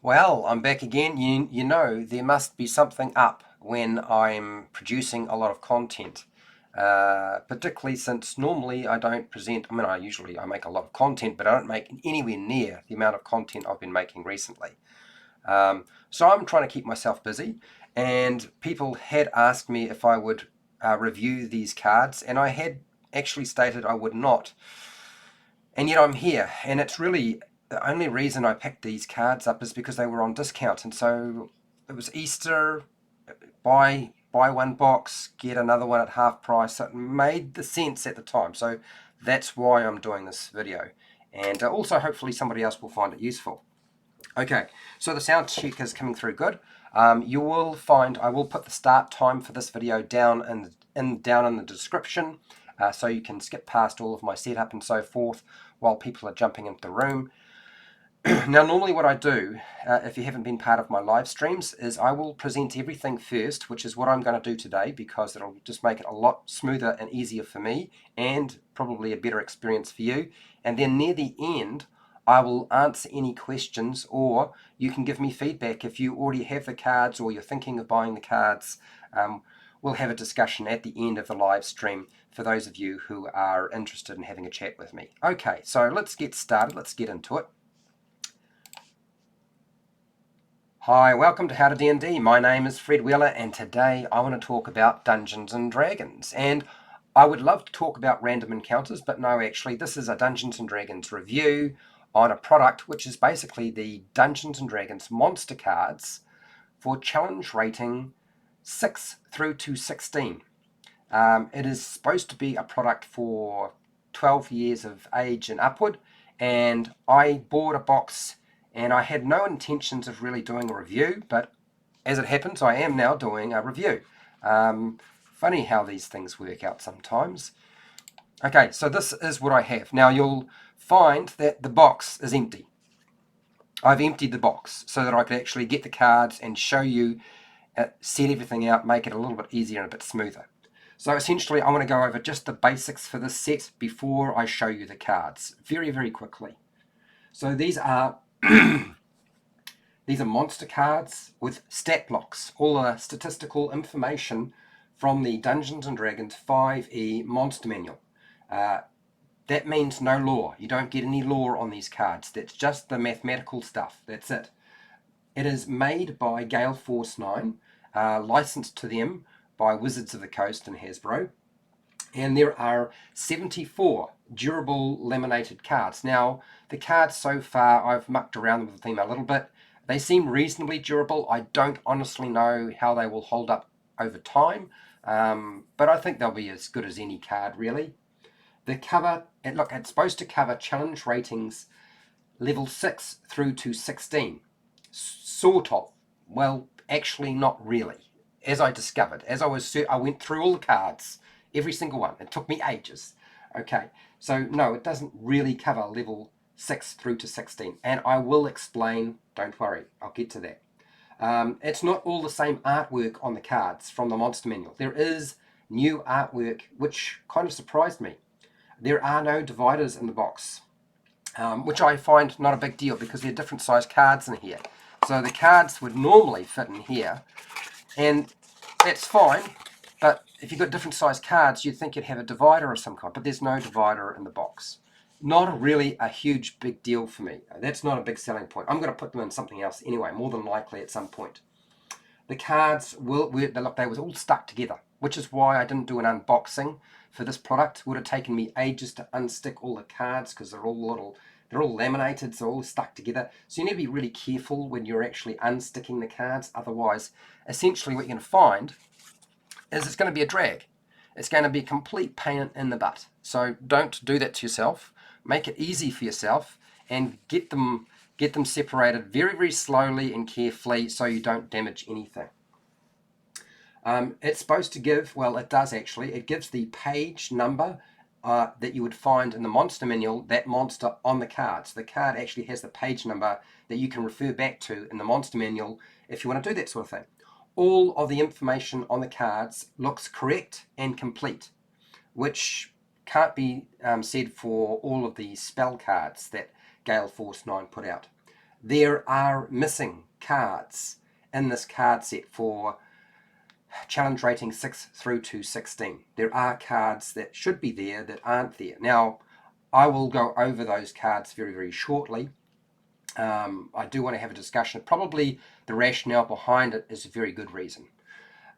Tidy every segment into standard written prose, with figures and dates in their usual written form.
Well, I'm back again. You know, there must be something up when I'm producing a lot of content. Particularly since normally I don't present, I make a lot of content, but I don't make anywhere near the amount of content I've been making recently. So I'm trying to keep myself busy, and people had asked me if I would review these cards, and I had actually stated I would not. And yet I'm here, and it's really the only reason I picked these cards up is because they were on discount, and so it was Easter. Buy one box, get another one at half price. So it made the sense at the time, so that's why I'm doing this video, and also hopefully somebody else will find it useful. Okay, so the sound check is coming through good. You will find I will put the start time for this video down in the description, so you can skip past all of my setup and so forth while people are jumping into the room. Now, normally what I do, if you haven't been part of my live streams, is I will present everything first, which is what I'm going to do today, because it'll just make it a lot smoother and easier for me, and probably a better experience for you. And then near the end, I will answer any questions, or you can give me feedback if you already have the cards or you're thinking of buying the cards. We'll have a discussion at the end of the live stream for those of you who are interested in having a chat with me. Okay, so let's get started. Let's get into it. Hi, welcome to HowtoDandD. My name is Fred Wheeler, and today I want to talk about Dungeons and Dragons. And I would love to talk about random encounters, but no, actually, this is a Dungeons and Dragons review on a product which is basically the Dungeons and Dragons monster cards for challenge rating 6 through to 16. It is supposed to be a product for 12 years of age and upward, and I bought a box, and I had no intentions of really doing a review, but as it happens, I am now doing a review. Funny how these things work out sometimes. Okay, so this is what I have. Now you'll find that the box is empty. I've emptied the box so that I could actually get the cards and show you, set everything out, make it a little bit easier and a bit smoother. So essentially, I want to go over just the basics for this set before I show you the cards very, very quickly. So these are monster cards with stat blocks, all the statistical information from the Dungeons and Dragons 5e Monster Manual. That means no lore. You don't get any lore on these cards. That's just the mathematical stuff. That's it. It is made by Gale Force 9, licensed to them by Wizards of the Coast and Hasbro. And there are 74 durable laminated cards. Now, the cards so far, I've mucked around with them a little bit. They seem reasonably durable. I don't honestly know how they will hold up over time, but I think they'll be as good as any card, really. The cover, it's supposed to cover challenge ratings level 6 through to 16. Sort of. Well, actually not really. As I discovered, I went through all the cards, every single one. It took me ages. Okay, so no, it doesn't really cover level 6 through to 16. And I will explain, don't worry, I'll get to that. It's not all the same artwork on the cards from the Monster Manual. There is new artwork, which kind of surprised me. There are no dividers in the box, which I find not a big deal because they're different size cards in here. So the cards would normally fit in here, and that's fine, but if you've got different size cards, you'd think you'd have a divider of some kind, but there's no divider in the box. Not really a huge big deal for me. That's not a big selling point. I'm going to put them in something else anyway, more than likely at some point. The cards they were all stuck together, which is why I didn't do an unboxing for this product. It would have taken me ages to unstick all the cards because they're all laminated, so all stuck together. So you need to be really careful when you're actually unsticking the cards. Otherwise, essentially what you're going to find is it's going to be a drag. It's going to be a complete pain in the butt. So don't do that to yourself. Make it easy for yourself and get them separated very, very slowly and carefully so you don't damage anything. It's supposed to give, well, it does actually, it gives the page number that you would find in the Monster Manual, that monster on the card. So the card actually has the page number that you can refer back to in the Monster Manual if you want to do that sort of thing. All of the information on the cards looks correct and complete, which can't be said for all of the spell cards that Gale Force 9 put out. there are missing cards in this card set for challenge rating 6 through to 16. There are cards that should be there that aren't there. Now, I will go over those cards very, very shortly. I do want to have a discussion. Probably the rationale behind it is a very good reason.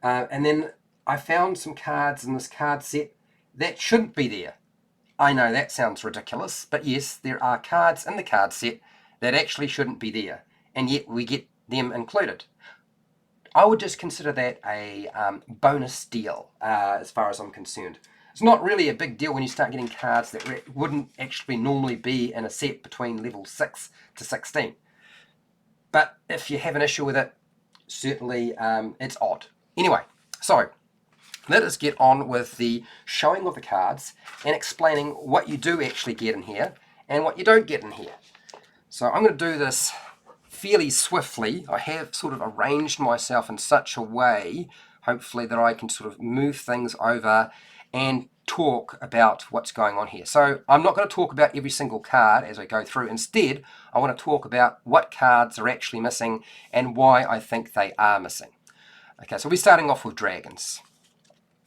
And then I found some cards in this card set that shouldn't be there. I know that sounds ridiculous, but yes, there are cards in the card set that actually shouldn't be there, and yet we get them included. I would just consider that a bonus deal as far as I'm concerned. It's not really a big deal when you start getting cards that wouldn't actually normally be in a set between level 6 to 16. But if you have an issue with it, certainly it's odd. Anyway, so let us get on with the showing of the cards and explaining what you do actually get in here and what you don't get in here. So I'm going to do this fairly swiftly. I have sort of arranged myself in such a way, hopefully, that I can sort of move things over and talk about what's going on here. So I'm not going to talk about every single card as I go through. Instead, I want to talk about what cards are actually missing and why I think they are missing. Okay, so we're starting off with dragons.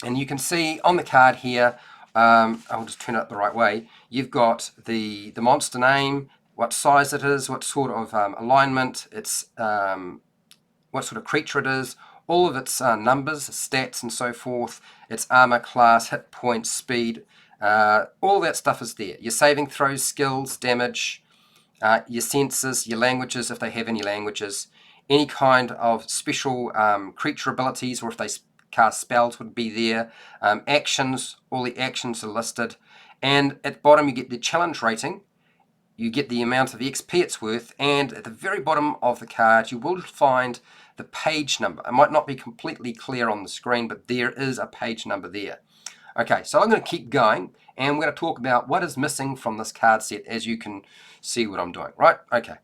And you can see on the card here, I'll just turn it up the right way, you've got the monster name, what size it is, what sort of alignment, it's what sort of creature it is, all of its numbers, stats and so forth, its armor class, hit points, speed, all that stuff is there. Your saving throws, skills, damage, your senses, your languages if they have any languages, any kind of special creature abilities, or if they cast spells would be there, actions, all the actions are listed, and at the bottom you get the challenge rating, you get the amount of XP it's worth, and at the very bottom of the card you will find the page number. It might not be completely clear on the screen, but there is a page number there. Okay, so I'm going to keep going, and we're going to talk about what is missing from this card set, as you can see what I'm doing, right? Okay,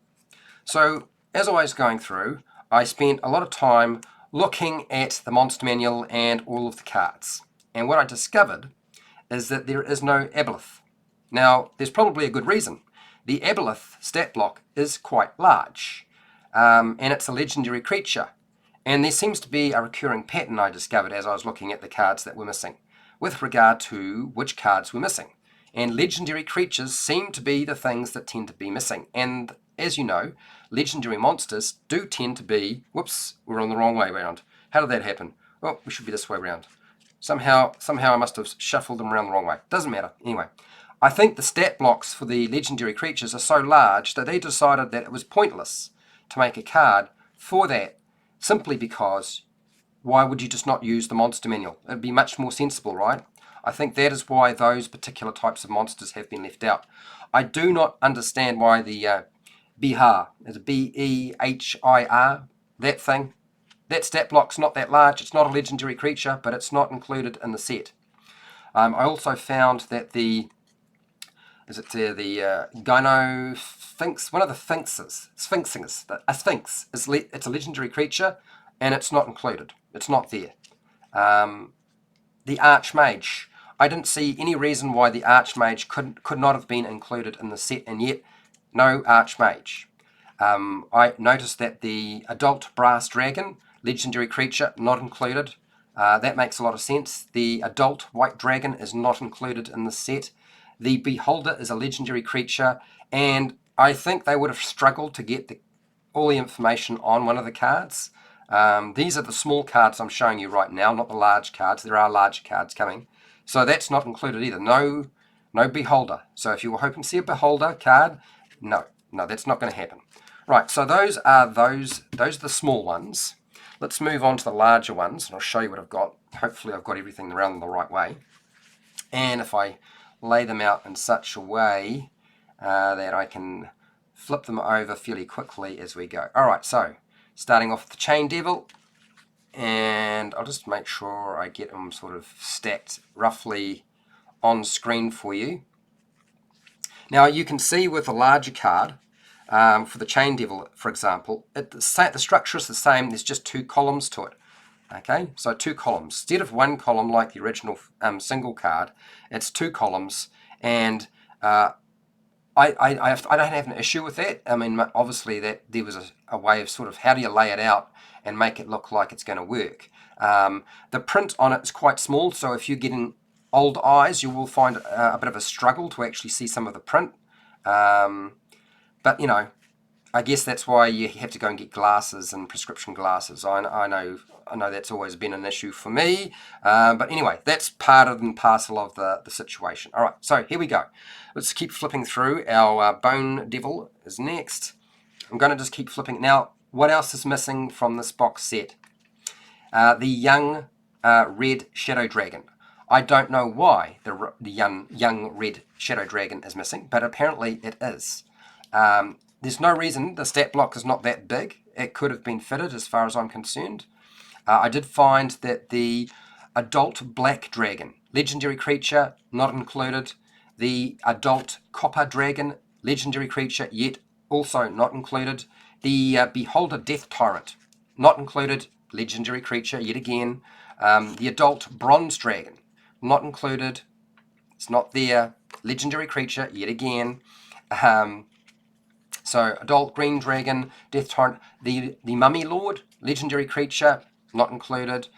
so as I was going through, I spent a lot of time looking at the monster manual and all of the cards. And what I discovered is that there is no aboleth. Now, there's probably a good reason. The aboleth stat block is quite large, and it's a legendary creature. And there seems to be a recurring pattern I discovered as I was looking at the cards that were missing, with regard to which cards were missing. And legendary creatures seem to be the things that tend to be missing. And as you know, legendary monsters do tend to be, whoops, we're on the wrong way around. How did that happen? Well, we should be this way around. Somehow I must have shuffled them around the wrong way. Doesn't matter. Anyway, I think the stat blocks for the legendary creatures are so large that they decided that it was pointless to make a card for that, simply because why would you just not use the monster manual? It'd be much more sensible, right? I think that is why those particular types of monsters have been left out. I do not understand why the Behar, is it Behir, that thing, that stat block's not that large. It's not a legendary creature, but it's not included in the set. I also found that the Gynosphinx, one of the Sphinxes, a Sphinx, it's a legendary creature, and it's not included. It's not there. The Archmage, I didn't see any reason why the Archmage could not have been included in the set, and yet no Archmage. I noticed that the adult brass dragon, legendary creature, not included. That makes a lot of sense. The adult white dragon is not included in the set. The beholder is a legendary creature, and I think they would have struggled to get all the information on one of the cards. These are the small cards I'm showing you right now, not the large cards. There are larger cards coming. So that's not included either. No beholder. So if you were hoping to see a beholder card, no, that's not going to happen. Right, so those are the small ones. Let's move on to the larger ones, and I'll show you what I've got. Hopefully I've got everything around the right way. And if I lay them out in such a way that I can flip them over fairly quickly as we go. All right, so starting off with the Chain Devil, and I'll just make sure I get them sort of stacked roughly on screen for you. Now you can see with a larger card, for the Chain Devil, for example, the structure is the same, there's just 2 columns to it. Okay, so 2 columns. Instead of 1 column like the original single card, it's 2 columns, and I don't have an issue with that. I mean, obviously that there was a way of sort of how do you lay it out and make it look like it's going to work. The print on it is quite small, so if you're getting old eyes, you will find a bit of a struggle to actually see some of the print. But you know, I guess that's why you have to go and get glasses and prescription glasses. I know that's always been an issue for me. But anyway, that's part and parcel of the situation. All right, so here we go. Let's keep flipping through. Our Bone Devil is next. I'm going to just keep flipping. Now, what else is missing from this box set? The young red Shadow Dragon. I don't know why the young red Shadow Dragon is missing, but apparently it is. There's no reason. The stat block is not that big. It could have been fitted as far as I'm concerned. I did find that the adult black dragon, legendary creature, not included. The adult copper dragon, legendary creature, yet also not included. The beholder death tyrant, not included, legendary creature, yet again. The adult bronze dragon, not included. It's not there. Legendary creature, yet again. So adult green dragon, death tyrant, the mummy lord, legendary creature, not included.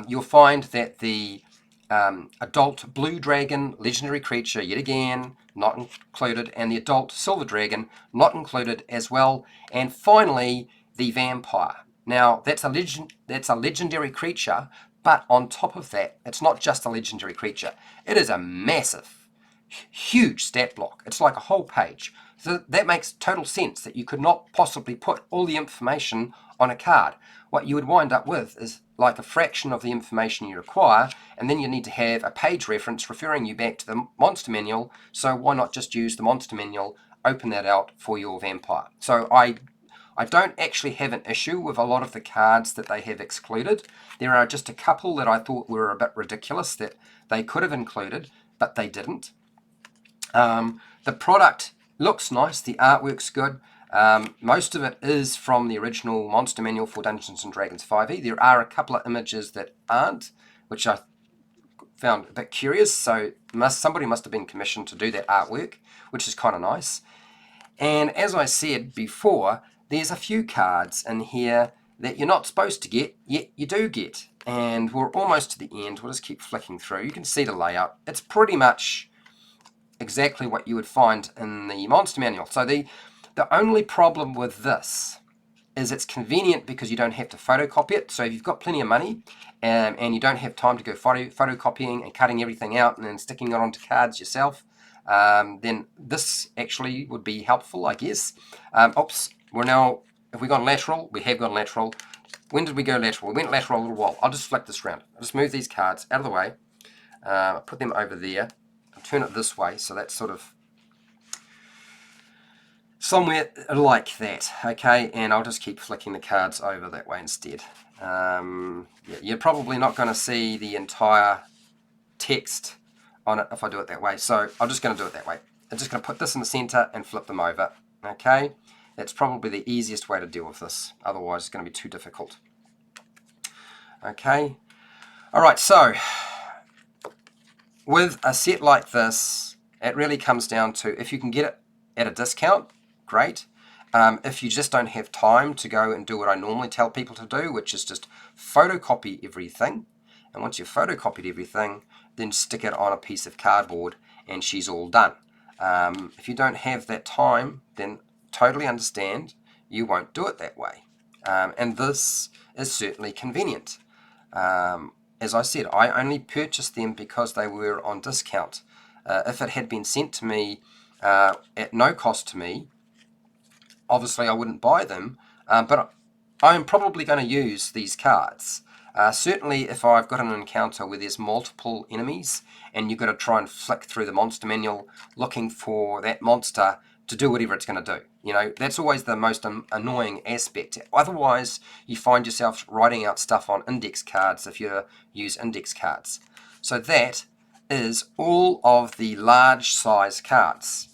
You'll find that the adult blue dragon, legendary creature, yet again, not included, and the adult silver dragon, not included as well. And finally, the vampire. Now that's a legendary creature, but on top of that, it's not just a legendary creature. It is a massive, huge stat block. It's like a whole page. So that makes total sense that you could not possibly put all the information on a card. What you would wind up with is like a fraction of the information you require, and then you need to have a page reference referring you back to the monster manual. So why not just use the monster manual, open that out for your vampire? So I don't actually have an issue with a lot of the cards that they have excluded. There are just a couple that I thought were a bit ridiculous that they could have included, but they didn't. The product looks nice, the artwork's good. Most of it is from the original Monster Manual for Dungeons & Dragons 5e. There are a couple of images that aren't, which I found a bit curious, so somebody must have been commissioned to do that artwork, which is kind of nice. And as I said before, there's a few cards in here that you're not supposed to get, yet you do get. And we're almost to the end. We'll just keep flicking through. You can see the layout. It's pretty much exactly what you would find in the Monster Manual. So the only problem with this is it's convenient because you don't have to photocopy it. So if you've got plenty of money and you don't have time to go photocopying and cutting everything out and then sticking it onto cards yourself, then this actually would be helpful, I guess. Oops, have we gone lateral? We have gone lateral. When did we go lateral? We went lateral a little while. I'll just flick this around. I'll just move these cards out of the way. Put them over there. Turn it this way, so that's sort of somewhere like that, okay? And I'll just keep flicking the cards over that way instead. Yeah, you're probably not going to see the entire text on it if I do it that way, so I'm just going to do it that way. I'm just going to put this in the center and flip them over, okay? That's probably the easiest way to deal with this, otherwise it's going to be too difficult. Okay, all right, so with a set like this, it really comes down to if you can get it at a discount, great. If you just don't have time to go and do what I normally tell people to do, which is just photocopy everything, and once you've photocopied everything, then stick it on a piece of cardboard and she's all done. If you don't have that time, then totally understand you won't do it that way. And this is certainly convenient. As I said, I only purchased them because they were on discount. If it had been sent to me at no cost to me, obviously I wouldn't buy them, but I'm probably going to use these cards. Certainly if I've got an encounter where there's multiple enemies and you've got to try and flick through the monster manual looking for that monster to do whatever it's going to do. You know, that's always the most annoying aspect. Otherwise, you find yourself writing out stuff on index cards if you use index cards. So that is all of the large size cards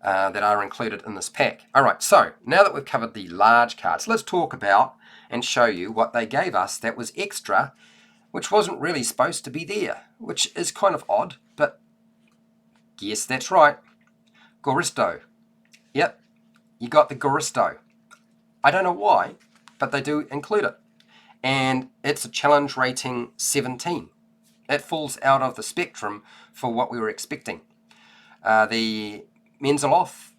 that are included in this pack. All right, so now that we've covered the large cards, let's talk about and show you what they gave us that was extra, which wasn't really supposed to be there, which is kind of odd, but yes, that's right. Goristo. Yep, you got the Goristo. I don't know why, but they do include it. And it's a challenge rating 17. It falls out of the spectrum for what we were expecting. The Menzeloff,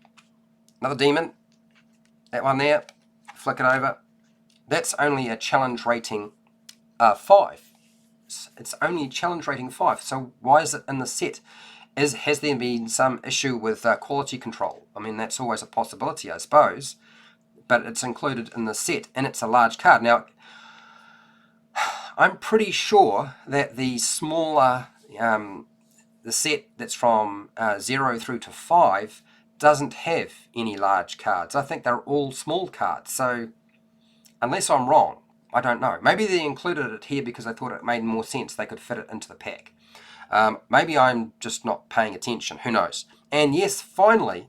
another demon, that one there, flick it over. That's only a challenge rating 5. It's only a challenge rating 5. So why is it in the set? Has there been some issue with quality control? I mean, that's always a possibility, I suppose. But it's included in the set, and it's a large card. Now, I'm pretty sure that the smaller, the set that's from 0 through to 5 doesn't have any large cards. I think they're all small cards. So, unless I'm wrong, I don't know. Maybe they included it here because they thought it made more sense. They could fit it into the pack. Maybe I'm just not paying attention. Who knows? And yes, finally,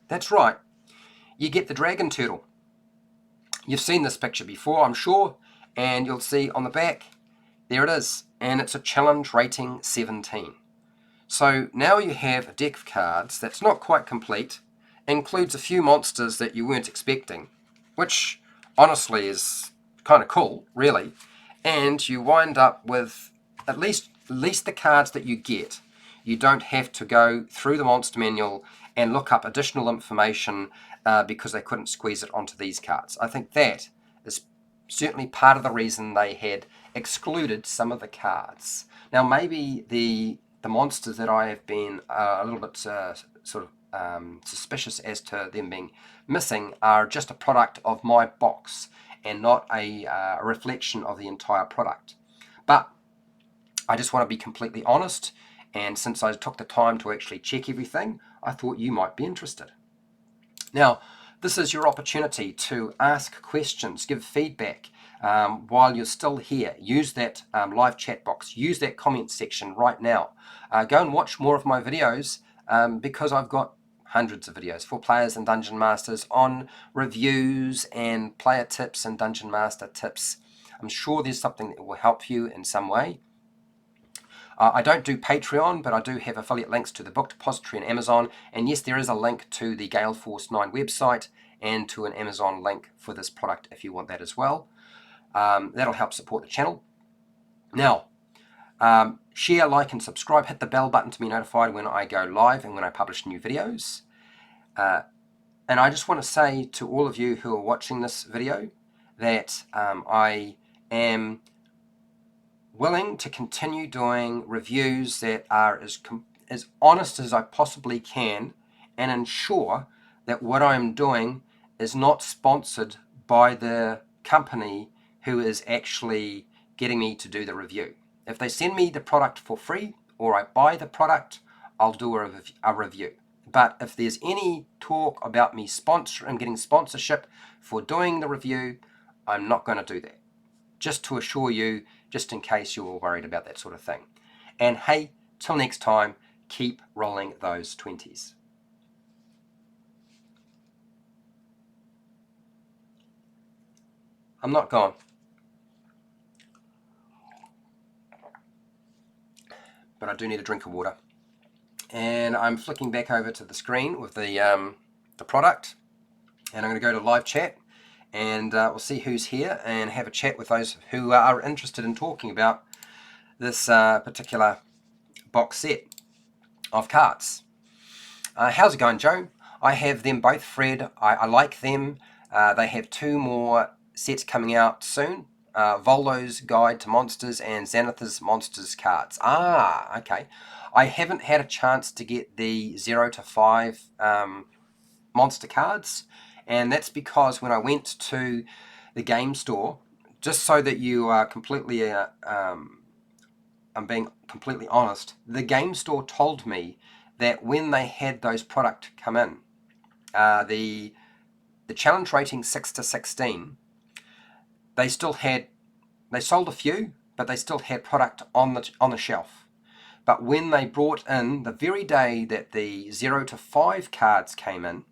that's right, you get the dragon turtle. You've seen this picture before, I'm sure, and you'll see on the back, there it is, and it's a challenge rating 17. So now you have a deck of cards that's not quite complete, includes a few monsters that you weren't expecting, which honestly is kind of cool, really, and you wind up with at least the cards that you get. You don't have to go through the monster manual and look up additional information because they couldn't squeeze it onto these cards. I think that is certainly part of the reason they had excluded some of the cards. Now, maybe the monsters that I have been a little bit suspicious as to them being missing are just a product of my box and not a reflection of the entire product. But I just want to be completely honest, and since I took the time to actually check everything, I thought you might be interested. Now, this is your opportunity to ask questions, give feedback while you're still here. Use that live chat box, use that comment section right now. Go and watch more of my videos because I've got hundreds of videos for players and dungeon masters on reviews and player tips and dungeon master tips. I'm sure there's something that will help you in some way. I don't do Patreon, but I do have affiliate links to the book depository and Amazon. And yes, there is a link to the Gale Force 9 website and to an Amazon link for this product if you want that as well. That'll help support the channel. Now, share, like, and subscribe. Hit the bell button to be notified when I go live and when I publish new videos. And I just want to say to all of you who are watching this video that I am willing to continue doing reviews that are as honest as I possibly can and ensure that what I'm doing is not sponsored by the company who is actually getting me to do the review. If they send me the product for free or I buy the product, I'll do a review. But if there's any talk about me getting sponsorship for doing the review, I'm not going to do that. Just to assure you, just in case you were worried about that sort of thing. And hey, till next time, keep rolling those 20s. I'm not gone. But I do need a drink of water. And I'm flicking back over to the screen with the product. And I'm going to go to live chat. And we'll see who's here and have a chat with those who are interested in talking about this particular box set of cards. How's it going, Joe? I have them both, Fred. I like them. They have 2 more sets coming out soon. Volo's Guide to Monsters and Xanathar's Monsters cards. Okay. I haven't had a chance to get the 0 to 5 monster cards. And that's because when I went to the game store, just so that you are completely, I'm being completely honest, the game store told me that when they had those products come in, the challenge rating 6 to 16, they sold a few, but they still had product on the shelf. But when they brought in, the very day that the 0 to 5 cards came in,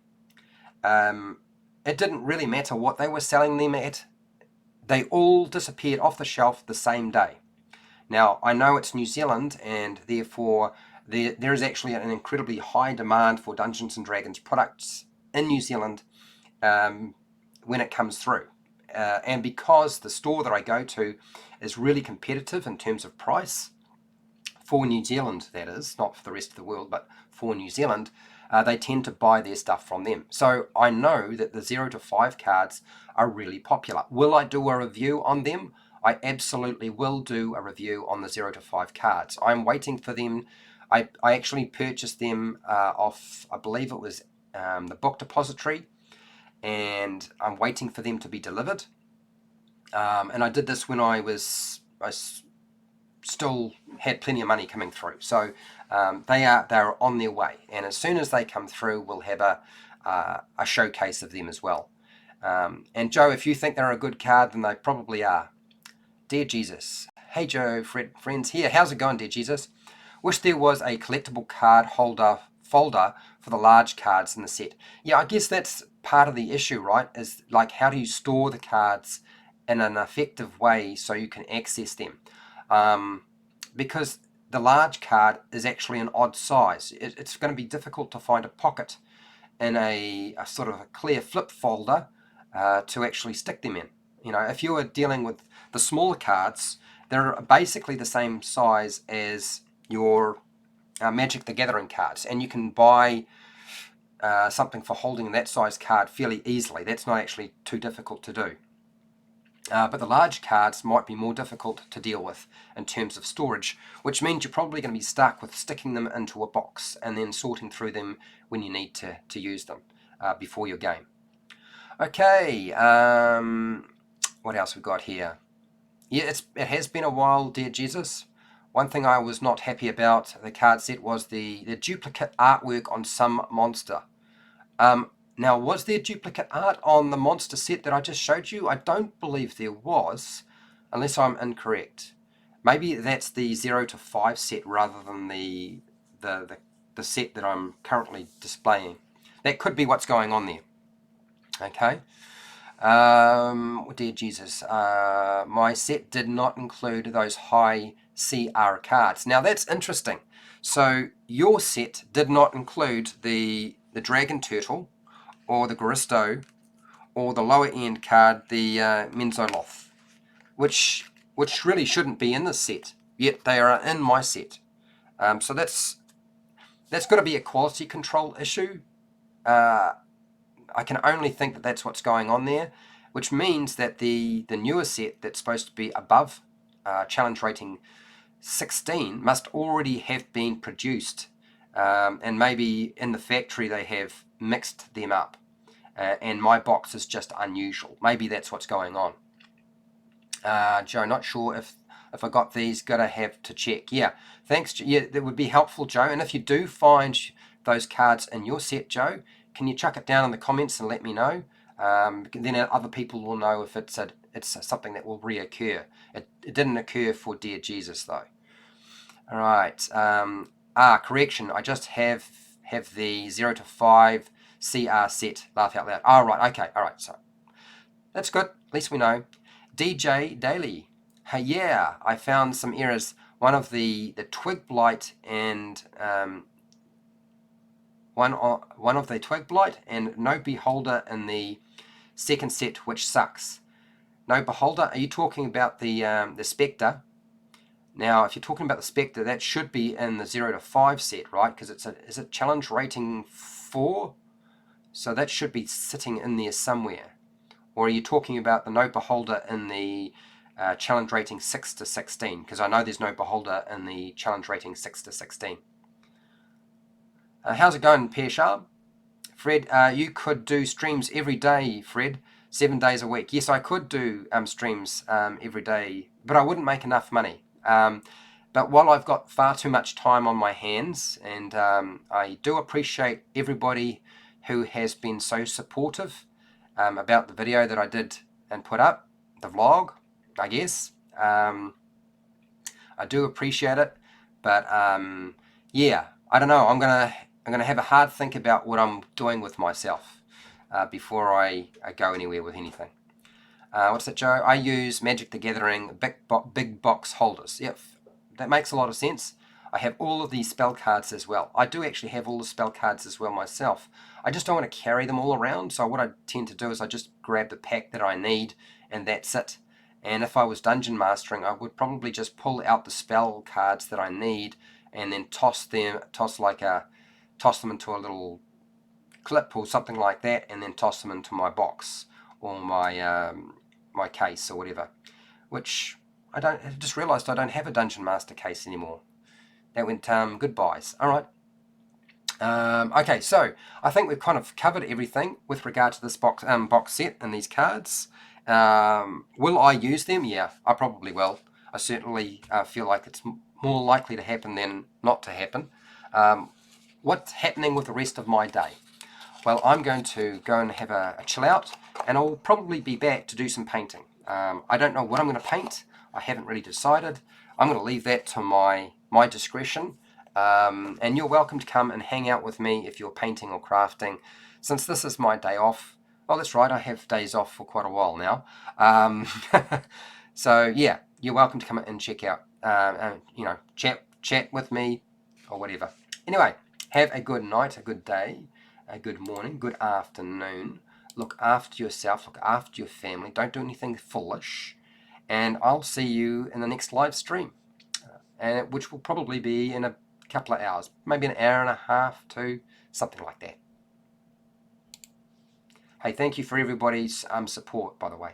it didn't really matter what they were selling them at. They all disappeared off the shelf the same day. Now, I know it's New Zealand, and therefore there is actually an incredibly high demand for Dungeons and Dragons products in New Zealand when it comes through. And because the store that I go to is really competitive in terms of price, for New Zealand, that is, not for the rest of the world, but for New Zealand, they tend to buy their stuff from them. So I know that the 0 to 5 cards are really popular. Will I do a review on them? I absolutely will do a review on the 0 to 5 cards. I'm waiting for them. I actually purchased them off, I believe it was the Book Depository, and I'm waiting for them to be delivered. And I did this when I still had plenty of money coming through. So they're on their way, and as soon as they come through, we'll have a showcase of them as well. And Joe, if you think they're a good card, then they probably are. Dear Jesus. Hey Joe, friends here. How's it going, Dear Jesus? Wish there was a collectible card folder for the large cards in the set. Yeah, I guess that's part of the issue, right? Is like, how do you store the cards in an effective way so you can access them? Because the large card is actually an odd size. It's going to be difficult to find a pocket in a sort of a clear flip folder to actually stick them in. You know, if you were dealing with the smaller cards, they're basically the same size as your Magic the Gathering cards, and you can buy something for holding that size card fairly easily. That's not actually too difficult to do. But the large cards might be more difficult to deal with in terms of storage, which means you're probably going to be stuck with sticking them into a box and then sorting through them when you need to use them before your game. Okay, what else we've got here? Yeah, it has been a while, Dear Jesus. One thing I was not happy about the card set was the duplicate artwork on some monster. Now, was there duplicate art on the monster set that I just showed you? I don't believe there was, unless I'm incorrect. Maybe that's the 0 to 5 set rather than the set that I'm currently displaying. That could be what's going on there. Okay. Dear Jesus, my set did not include those high CR cards. Now that's interesting. So your set did not include the Dragon Turtle, or the Garisto, or the lower end card, the Menzoloth, which really shouldn't be in this set, yet they are in my set. So that's got to be a quality control issue. I can only think that that's what's going on there, which means that the newer set that's supposed to be above challenge rating 16 must already have been produced, and maybe in the factory they have mixed them up, and my box is just unusual. Maybe that's what's going on. Joe, not sure if I got these, gotta have to check. Yeah, thanks. Yeah, that would be helpful, Joe. And if you do find those cards in your set, Joe, can you chuck it down in the comments and let me know? Then other people will know if it's something that will reoccur. It didn't occur for Dear Jesus though. All right. Correction. I just have the 0 to 5 CR set. Laugh out loud. Oh, right. Okay. All right. So that's good. At least we know. DJ Daily. Hey, yeah. I found some errors. One of the twig blight and one of the twig blight and no beholder in the second set, which sucks. No beholder. Are you talking about the Spectre? Now, if you're talking about the Spectre, that should be in the 0 to 5 set, right? Because is it challenge rating 4? So that should be sitting in there somewhere. Or are you talking about the no beholder in the challenge rating 6 to 16? Because I know there's no beholder in the challenge rating 6 to 16. How's it going, Pierre Sharp? Fred, you could do streams every day, Fred, 7 days a week. Yes, I could do streams every day, but I wouldn't make enough money. But while I've got far too much time on my hands, and I do appreciate everybody who has been so supportive about the video that I did and put up, the vlog, I guess. I do appreciate it, but yeah, I don't know. I'm gonna have a hard think about what I'm doing with myself before I go anywhere with anything. What's that, Joe? I use Magic the Gathering big box holders. Yep, that makes a lot of sense. I have all of these spell cards as well. I do actually have all the spell cards as well myself. I just don't want to carry them all around, so what I tend to do is I just grab the pack that I need, and that's it. And if I was dungeon mastering, I would probably just pull out the spell cards that I need, and then toss them into a little clip or something like that, and then toss them into my box or my case or whatever. Which I just realised I don't have a Dungeon Master case anymore. That went goodbyes. All right. Okay, so I think we've kind of covered everything with regard to this box set and these cards. Will I use them? Yeah, I probably will. I certainly feel like it's more likely to happen than not to happen. What's happening with the rest of my day? Well, I'm going to go and have a chill out, and I'll probably be back to do some painting. I don't know what I'm going to paint. I haven't really decided. I'm going to leave that to my discretion. And you're welcome to come and hang out with me if you're painting or crafting. Since this is my day off, oh, that's right, I have days off for quite a while now. So yeah, you're welcome to come and check out, chat with me or whatever. Anyway, have a good night, a good day, a good morning, good afternoon. Look after yourself, look after your family. Don't do anything foolish. And I'll see you in the next live stream, which will probably be in a couple of hours, maybe an hour and a half to something like that. Hey, thank you for everybody's support, by the way.